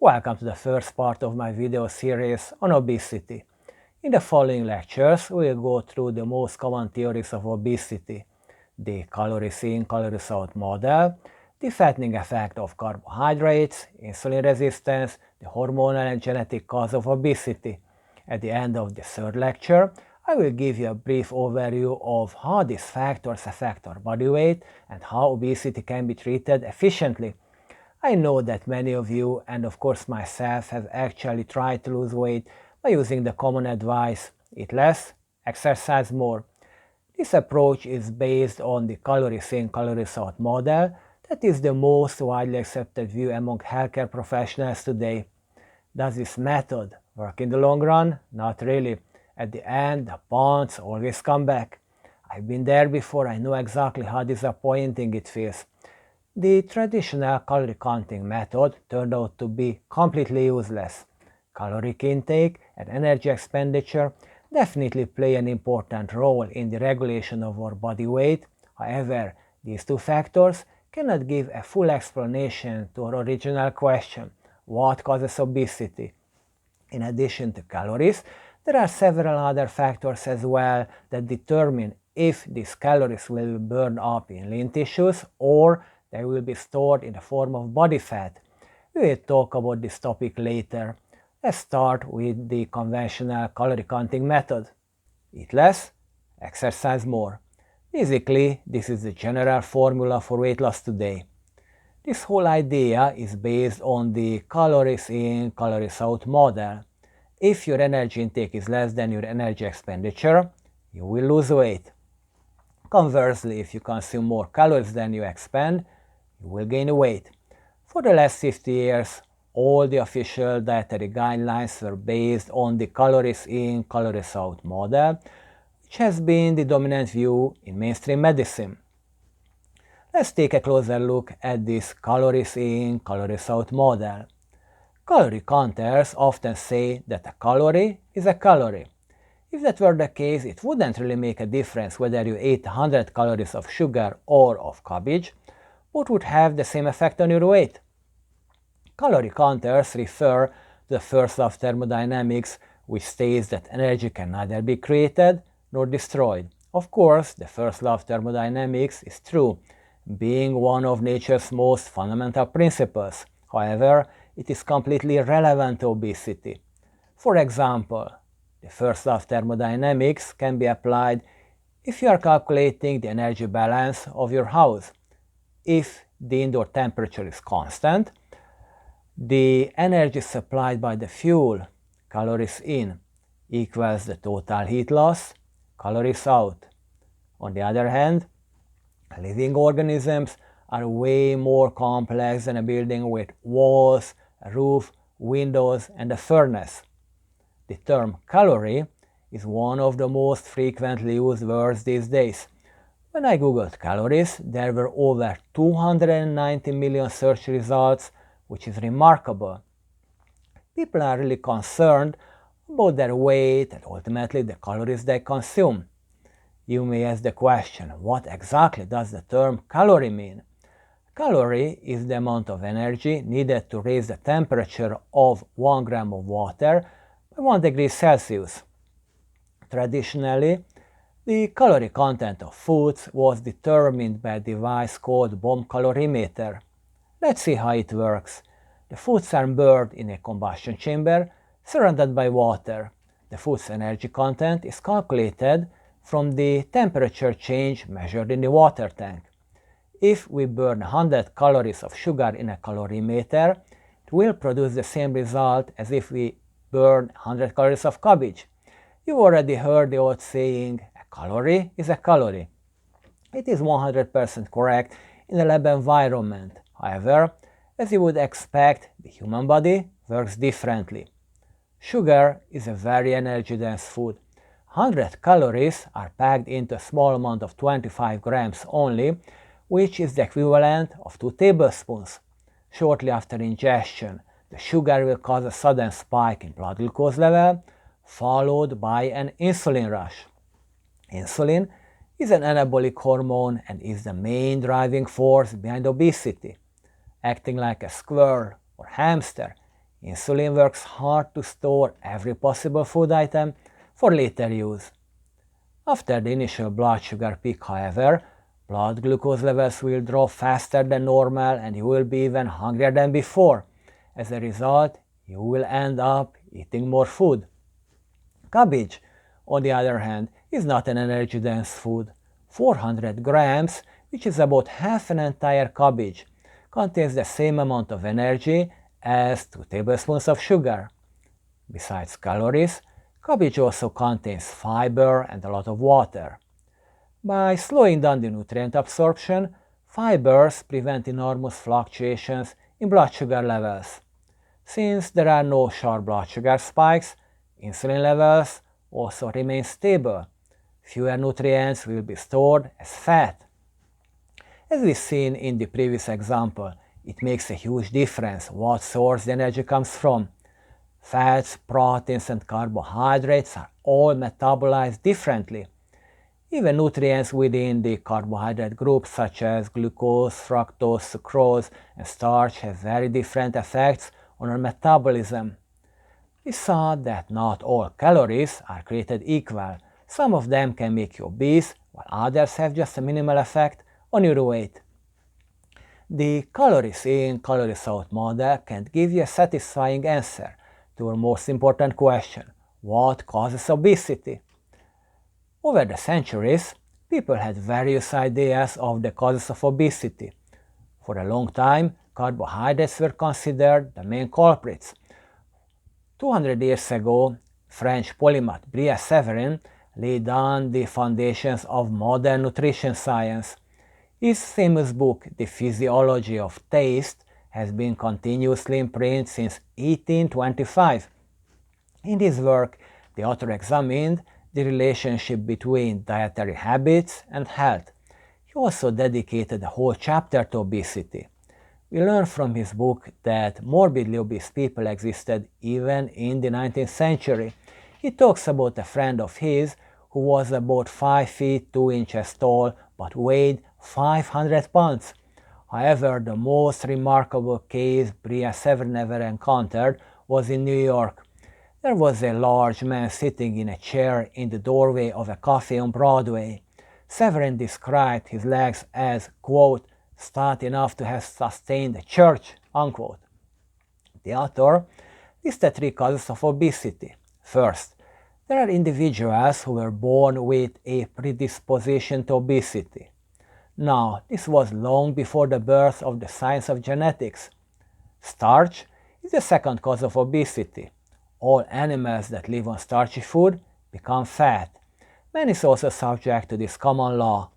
Welcome to the first part of my video series on obesity. In the following lectures, we'll go through the most common theories of obesity, the calories in, calories out model, the fattening effect of carbohydrates, insulin resistance, the hormonal and genetic cause of obesity. At the end of the third lecture, I will give you a brief overview of how these factors affect our body weight and how obesity can be treated efficiently. I know that many of you, and of course myself, have actually tried to lose weight by using the common advice, eat less, exercise more. This approach is based on the calories in, calories out model that is the most widely accepted view among healthcare professionals today. Does this method work in the long run? Not really. At the end, the pounds always come back. I've been there before, I know exactly how disappointing it feels. The traditional calorie counting method turned out to be completely useless. Caloric intake and energy expenditure definitely play an important role in the regulation of our body weight. However, these two factors cannot give a full explanation to our original question, what causes obesity? In addition to calories, there are several other factors as well that determine if these calories will be burned up in lean tissues or they will be stored in the form of body fat. We will talk about this topic later. Let's start with the conventional calorie counting method. Eat less, exercise more. Basically, this is the general formula for weight loss today. This whole idea is based on the calories in, calories out model. If your energy intake is less than your energy expenditure, you will lose weight. Conversely, if you consume more calories than you expend, you will gain weight. For the last 50 years, all the official dietary guidelines were based on the calories in, calories out model, which has been the dominant view in mainstream medicine. Let's take a closer look at this calories in, calories out model. Calorie counters often say that a calorie is a calorie. If that were the case, it wouldn't really make a difference whether you ate 100 calories of sugar or of cabbage, both would have the same effect on your weight. Calorie counters refer to the first law of thermodynamics, which states that energy can neither be created nor destroyed. Of course, the first law of thermodynamics is true, being one of nature's most fundamental principles. However, it is completely irrelevant to obesity. For example, the first law of thermodynamics can be applied if you are calculating the energy balance of your house. If the indoor temperature is constant, the energy supplied by the fuel, calories in, equals the total heat loss, calories out. On the other hand, living organisms are way more complex than a building with walls, a roof, windows, and a furnace. The term calorie is one of the most frequently used words these days. When I googled calories, there were over 290 million search results, which is remarkable. People are really concerned about their weight and ultimately the calories they consume. You may ask the question, what exactly does the term calorie mean? Calorie is the amount of energy needed to raise the temperature of 1 gram of water by 1 degree Celsius. Traditionally, the calorie content of foods was determined by a device called bomb calorimeter. Let's see how it works. The foods are burned in a combustion chamber surrounded by water. The food's energy content is calculated from the temperature change measured in the water tank. If we burn 100 calories of sugar in a calorimeter, it will produce the same result as if we burn 100 calories of cabbage. You've already heard the old saying, a calorie is a calorie. It is 100% correct in a lab environment. However, as you would expect, the human body works differently. Sugar is a very energy-dense food. 100 calories are packed into a small amount of 25 grams only, which is the equivalent of 2 tablespoons. Shortly after ingestion, the sugar will cause a sudden spike in blood glucose level, followed by an insulin rush. Insulin is an anabolic hormone and is the main driving force behind obesity. Acting like a squirrel or hamster, Insulin works hard to store every possible food item for later use. After the initial blood sugar peak, however, blood glucose levels will drop faster than normal and you will be even hungrier than before. As a result, you will end up eating more food. Cabbage, on the other hand, is not an energy-dense food. 400 grams, which is about half an entire cabbage, contains the same amount of energy as 2 tablespoons of sugar. Besides calories, cabbage also contains fiber and a lot of water. By slowing down the nutrient absorption, fibers prevent enormous fluctuations in blood sugar levels. Since there are no sharp blood sugar spikes, insulin levels also remain stable. Fewer nutrients will be stored as fat. As we've seen in the previous example, it makes a huge difference what source the energy comes from. Fats, proteins, and carbohydrates are all metabolized differently. Even nutrients within the carbohydrate group such as glucose, fructose, sucrose, and starch have very different effects on our metabolism. We saw that not all calories are created equal. Some of them can make you obese, while others have just a minimal effect on your weight. The calories in, calories out model can't give you a satisfying answer to our most important question: what causes obesity? Over the centuries, people had various ideas of the causes of obesity. For a long time, carbohydrates were considered the main culprits. 200 years ago, French polymath Brillat-Savarin laid down the foundations of modern nutrition science. His famous book, The Physiology of Taste, has been continuously in print since 1825. In this work, the author examined the relationship between dietary habits and health. He also dedicated a whole chapter to obesity. We learn from his book that morbidly obese people existed even in the 19th century. He talks about a friend of his who was about 5 feet 2 inches tall but weighed 500 pounds. However, the most remarkable case Brillat-Savarin ever encountered was in New York. There was a large man sitting in a chair in the doorway of a cafe on Broadway. Savarin described his legs as, quote, stout enough to have sustained a church, unquote. The author listed 3 causes of obesity. First, there are individuals who were born with a predisposition to obesity. Now, this was long before the birth of the science of genetics. Starch is the second cause of obesity. All animals that live on starchy food become fat. Man is also subject to this common law.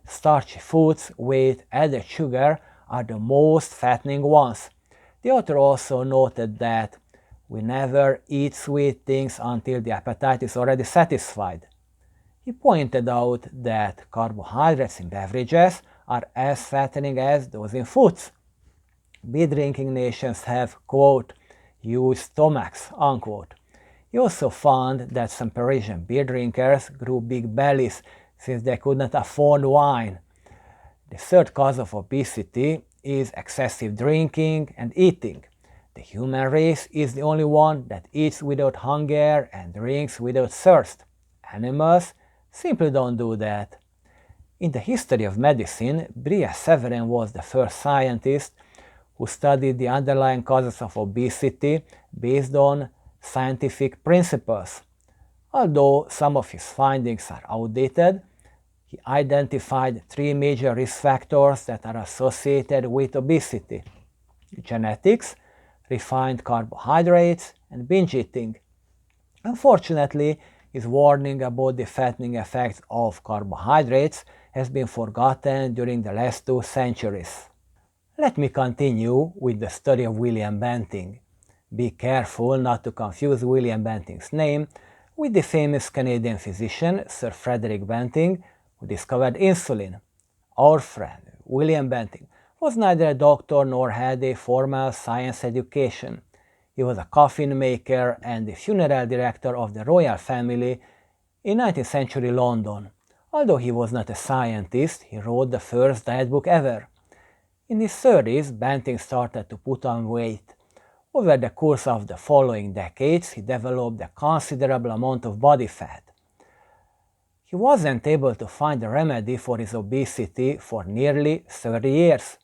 Starchy foods with added sugar are the most fattening ones. The author also noted that we never eat sweet things until the appetite is already satisfied. He pointed out that carbohydrates in beverages are as fattening as those in foods. Beer-drinking nations have, quote, huge stomachs, unquote. He also found that some Parisian beer drinkers grew big bellies since they could not afford wine. The third cause of obesity is excessive drinking and eating. The human race is the only one that eats without hunger and drinks without thirst. Animals simply don't do that. In the history of medicine, Brillat-Savarin was the first scientist who studied the underlying causes of obesity based on scientific principles. Although some of his findings are outdated, he identified 3 major risk factors that are associated with obesity: genetics, refined carbohydrates, and binge eating. Unfortunately, his warning about the fattening effects of carbohydrates has been forgotten during the last 2 centuries. Let me continue with the study of William Banting. Be careful not to confuse William Banting's name with the famous Canadian physician Sir Frederick Banting, who discovered insulin. Our friend, William Banting, was neither a doctor nor had a formal science education. He was a coffin maker and the funeral director of the royal family in 19th century London. Although he was not a scientist, he wrote the first diet book ever. In his 30s, Banting started to put on weight. Over the course of the following decades, he developed a considerable amount of body fat. He wasn't able to find a remedy for his obesity for nearly 30 years.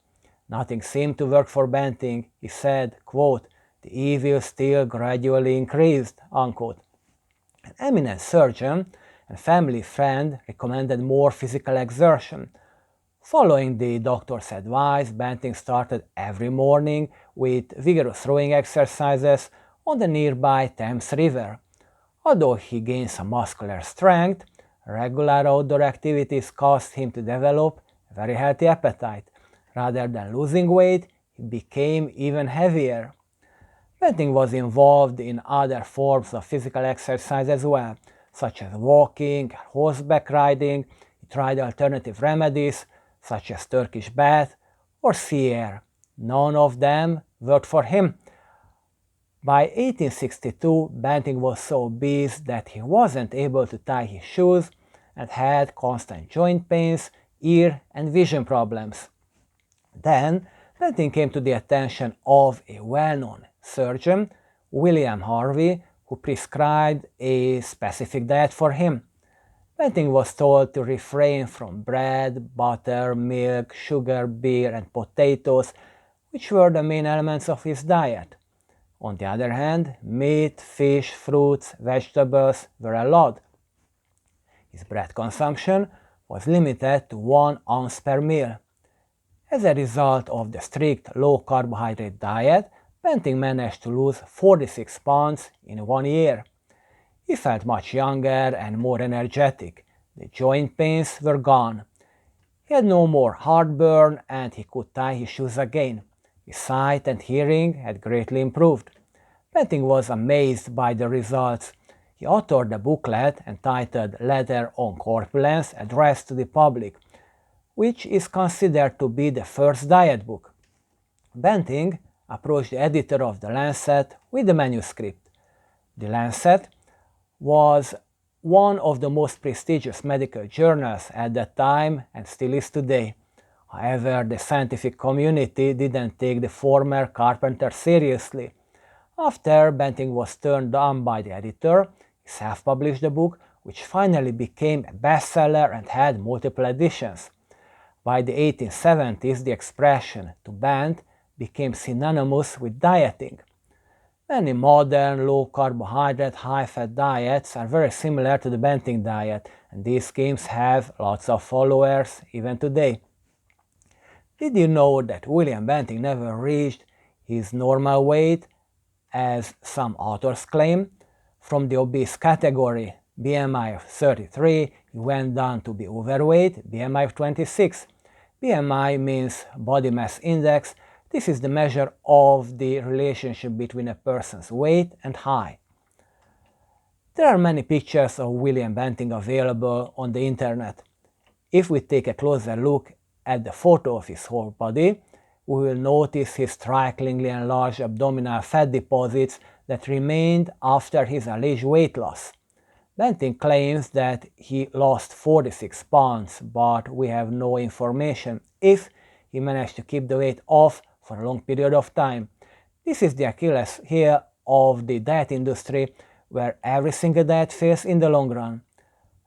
Nothing seemed to work for Banting. He said, quote, "The evil still gradually increased," unquote. An eminent surgeon and family friend recommended more physical exertion. Following the doctor's advice, Banting started every morning with vigorous rowing exercises on the nearby Thames River. Although he gained some muscular strength, regular outdoor activities caused him to develop a very healthy appetite. Rather than losing weight, he became even heavier. Banting was involved in other forms of physical exercise as well, such as walking, horseback riding. He tried alternative remedies, such as Turkish bath or sea air. None of them worked for him. By 1862, Banting was so obese that he wasn't able to tie his shoes and had constant joint pains, ear and vision problems. Then, Banting came to the attention of a well-known surgeon, William Harvey, who prescribed a specific diet for him. Banting was told to refrain from bread, butter, milk, sugar, beer, and potatoes, which were the main elements of his diet. On the other hand, meat, fish, fruits, vegetables were allowed. His bread consumption was limited to 1 ounce per meal. As a result of the strict low-carbohydrate diet, Banting managed to lose 46 pounds in 1 year. He felt much younger and more energetic. The joint pains were gone. He had no more heartburn and he could tie his shoes again. His sight and hearing had greatly improved. Banting was amazed by the results. He authored a booklet entitled Letter on Corpulence addressed to the public, which is considered to be the first diet book. Banting approached the editor of The Lancet with the manuscript. The Lancet was one of the most prestigious medical journals at that time and still is today. However, the scientific community didn't take the former carpenter seriously. After Banting was turned down by the editor, he self-published the book, which finally became a bestseller and had multiple editions. By the 1870s, the expression "to bant" became synonymous with dieting. Many modern low-carbohydrate, high-fat diets are very similar to the Banting diet, and these schemes have lots of followers even today. Did you know that William Banting never reached his normal weight, as some authors claim? From the obese category, BMI of 33, he went down to be overweight, BMI of 26. BMI means body mass index. This is the measure of the relationship between a person's weight and height. There are many pictures of William Banting available on the internet. If we take a closer look at the photo of his whole body, we will notice his strikingly enlarged abdominal fat deposits that remained after his alleged weight loss. Banting claims that he lost 46 pounds, but we have no information if he managed to keep the weight off for a long period of time. This is the Achilles heel of the diet industry, where every single diet fails in the long run.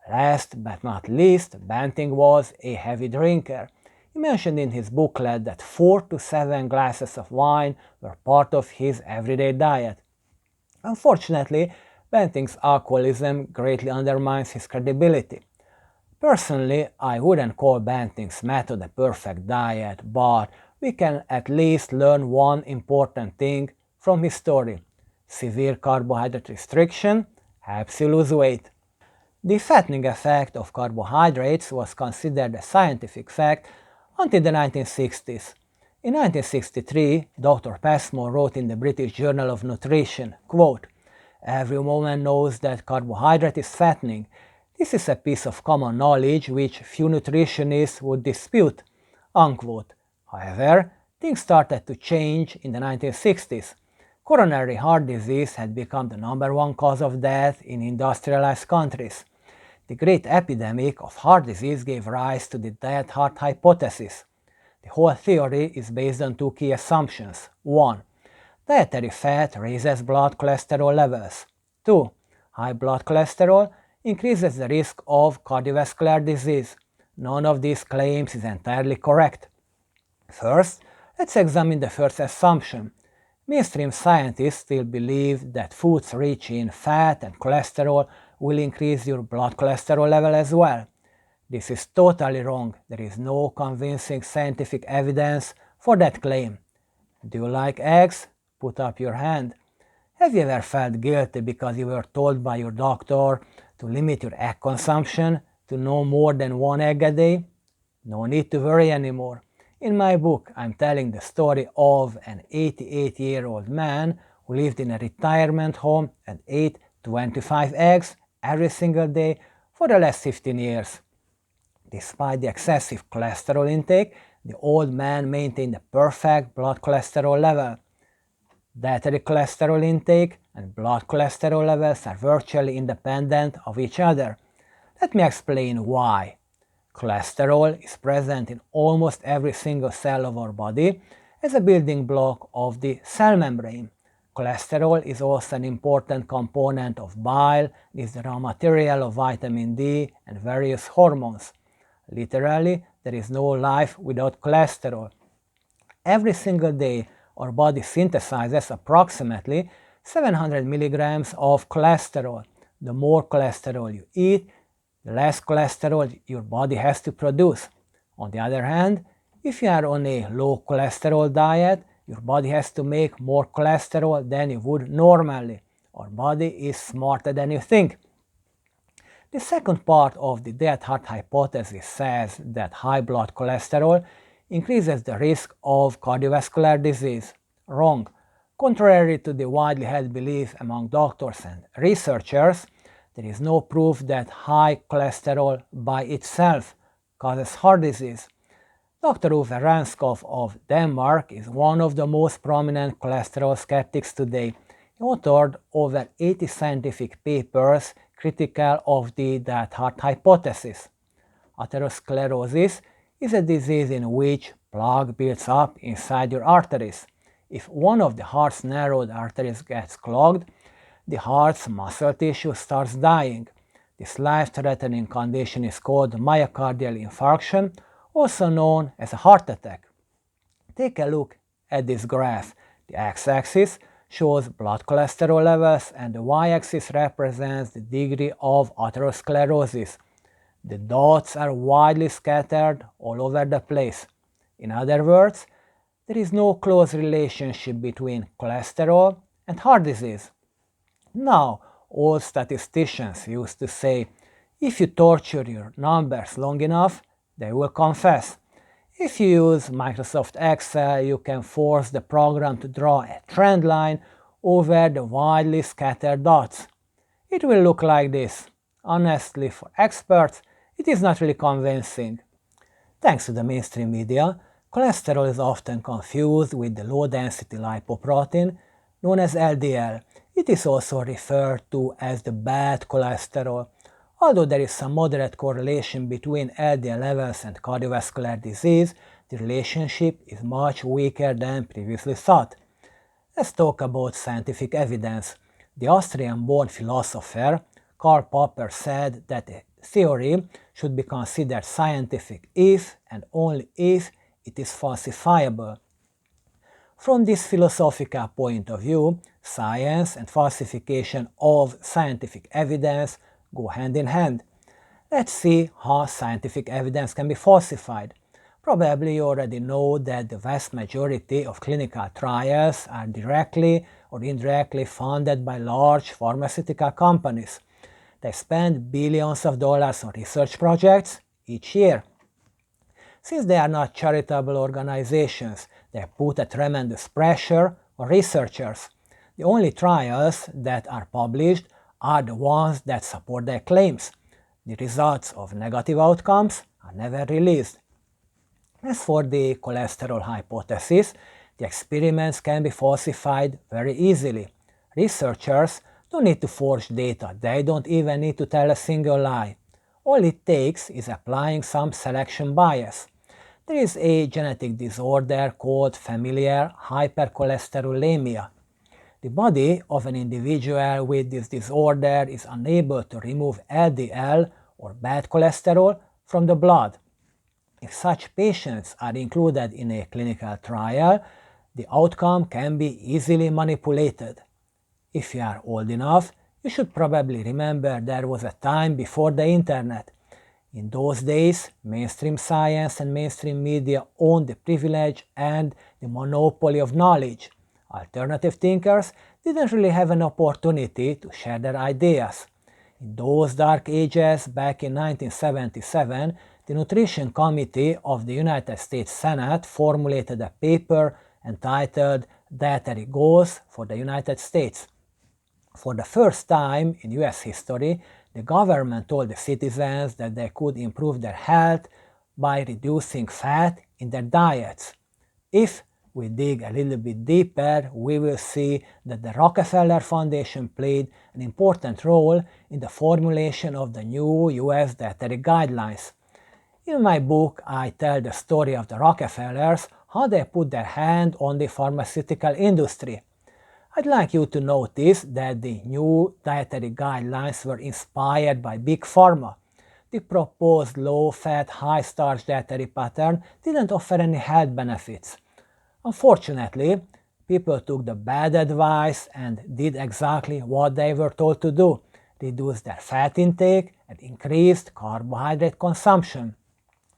Last but not least, Banting was a heavy drinker. He mentioned in his booklet that 4 to 7 glasses of wine were part of his everyday diet. Unfortunately, Banting's alcoholism greatly undermines his credibility. Personally, I wouldn't call Banting's method a perfect diet, but we can at least learn one important thing from his story. Severe carbohydrate restriction helps you lose weight. The fattening effect of carbohydrates was considered a scientific fact until the 1960s. In 1963, Dr. Passmore wrote in the British Journal of Nutrition, quote, "Every woman knows that carbohydrate is fattening. This is a piece of common knowledge which few nutritionists would dispute," unquote. However, things started to change in the 1960s. Coronary heart disease had become the #1 cause of death in industrialized countries. The great epidemic of heart disease gave rise to the dead heart hypothesis. The whole theory is based on 2 key assumptions. 1. Dietary fat raises blood cholesterol levels. 2. High blood cholesterol increases the risk of cardiovascular disease. None of these claims is entirely correct. First, let's examine the first assumption. Mainstream scientists still believe that foods rich in fat and cholesterol will increase your blood cholesterol level as well. This is totally wrong. There is no convincing scientific evidence for that claim. Do you like eggs? Put up your hand. Have you ever felt guilty because you were told by your doctor to limit your egg consumption to no more than 1 egg a day? No need to worry anymore. In my book, I'm telling the story of an 88-year-old man who lived in a retirement home and ate 25 eggs every single day for the last 15 years. Despite the excessive cholesterol intake, the old man maintained a perfect blood cholesterol level. Dietary cholesterol intake and blood cholesterol levels are virtually independent of each other. Let me explain why. Cholesterol is present in almost every single cell of our body as a building block of the cell membrane. Cholesterol is also an important component of bile, it is the raw material of vitamin D and various hormones. Literally, there is no life without cholesterol. Every single day, our body synthesizes approximately 700 milligrams of cholesterol. The more cholesterol you eat, the less cholesterol your body has to produce. On the other hand, if you are on a low cholesterol diet, your body has to make more cholesterol than you would normally. Our body is smarter than you think. The second part of the dead heart hypothesis says that high blood cholesterol increases the risk of cardiovascular disease. Wrong. Contrary to the widely held belief among doctors and researchers, there is no proof that high cholesterol by itself causes heart disease. Dr. Ove Ranskov of Denmark is one of the most prominent cholesterol skeptics today. He authored over 80 scientific papers critical of the dead heart hypothesis. Atherosclerosis is a disease in which plaque builds up inside your arteries. If one of the heart's narrowed arteries gets clogged, the heart's muscle tissue starts dying. This life-threatening condition is called myocardial infarction, also known as a heart attack. Take a look at this graph. The x-axis shows blood cholesterol levels and the y-axis represents the degree of atherosclerosis. The dots are widely scattered all over the place. In other words, there is no close relationship between cholesterol and heart disease. Now, all statisticians used to say, if you torture your numbers long enough, they will confess. If you use Microsoft Excel, you can force the program to draw a trend line over the widely scattered dots. It will look like this. Honestly, for experts, it is not really convincing. Thanks to the mainstream media, cholesterol is often confused with the low-density lipoprotein known as LDL. It is also referred to as the bad cholesterol. Although there is some moderate correlation between LDL levels and cardiovascular disease, the relationship is much weaker than previously thought. Let's talk about scientific evidence. The Austrian-born philosopher Karl Popper said that a theory should be considered scientific if and only if it is falsifiable. From this philosophical point of view, science and falsification of scientific evidence go hand in hand. Let's see how scientific evidence can be falsified. Probably you already know that the vast majority of clinical trials are directly or indirectly funded by large pharmaceutical companies. They spend billions of dollars on research projects each year. Since they are not charitable organizations, they put a tremendous pressure on researchers. The only trials that are published are the ones that support their claims. The results of negative outcomes are never released. As for the cholesterol hypothesis, the experiments can be falsified very easily. Researchers don't need to forge data, they don't even need to tell a single lie. All it takes is applying some selection bias. There is a genetic disorder called familial hypercholesterolemia. The body of an individual with this disorder is unable to remove LDL or bad cholesterol from the blood. If such patients are included in a clinical trial, the outcome can be easily manipulated. If you are old enough, you should probably remember there was a time before the internet. In those days, mainstream science and mainstream media owned the privilege and the monopoly of knowledge. Alternative thinkers didn't really have an opportunity to share their ideas. In those dark ages, back in 1977, the Nutrition Committee of the United States Senate formulated a paper entitled Dietary Goals for the United States. For the first time in US history, the government told the citizens that they could improve their health by reducing fat in their diets. If we dig a little bit deeper, we will see that the Rockefeller Foundation played an important role in the formulation of the new US dietary guidelines. In my book, I tell the story of the Rockefellers, how they put their hand on the pharmaceutical industry. I'd like you to notice that the new dietary guidelines were inspired by Big Pharma. The proposed low-fat, high-starch dietary pattern didn't offer any health benefits. Unfortunately, people took the bad advice and did exactly what they were told to do: reduced their fat intake and increased carbohydrate consumption.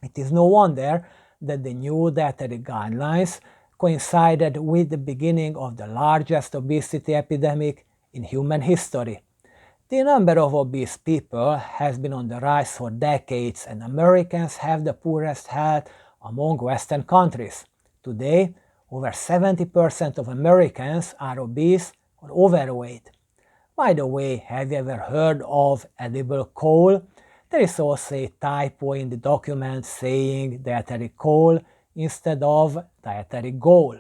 It is no wonder that the new dietary guidelines coincided with the beginning of the largest obesity epidemic in human history. The number of obese people has been on the rise for decades, and Americans have the poorest health among Western countries. Today, over 70% of Americans are obese or overweight. By the way, have you ever heard of edible coal? There is also a typo in the document saying dietary coal instead of dietary goal.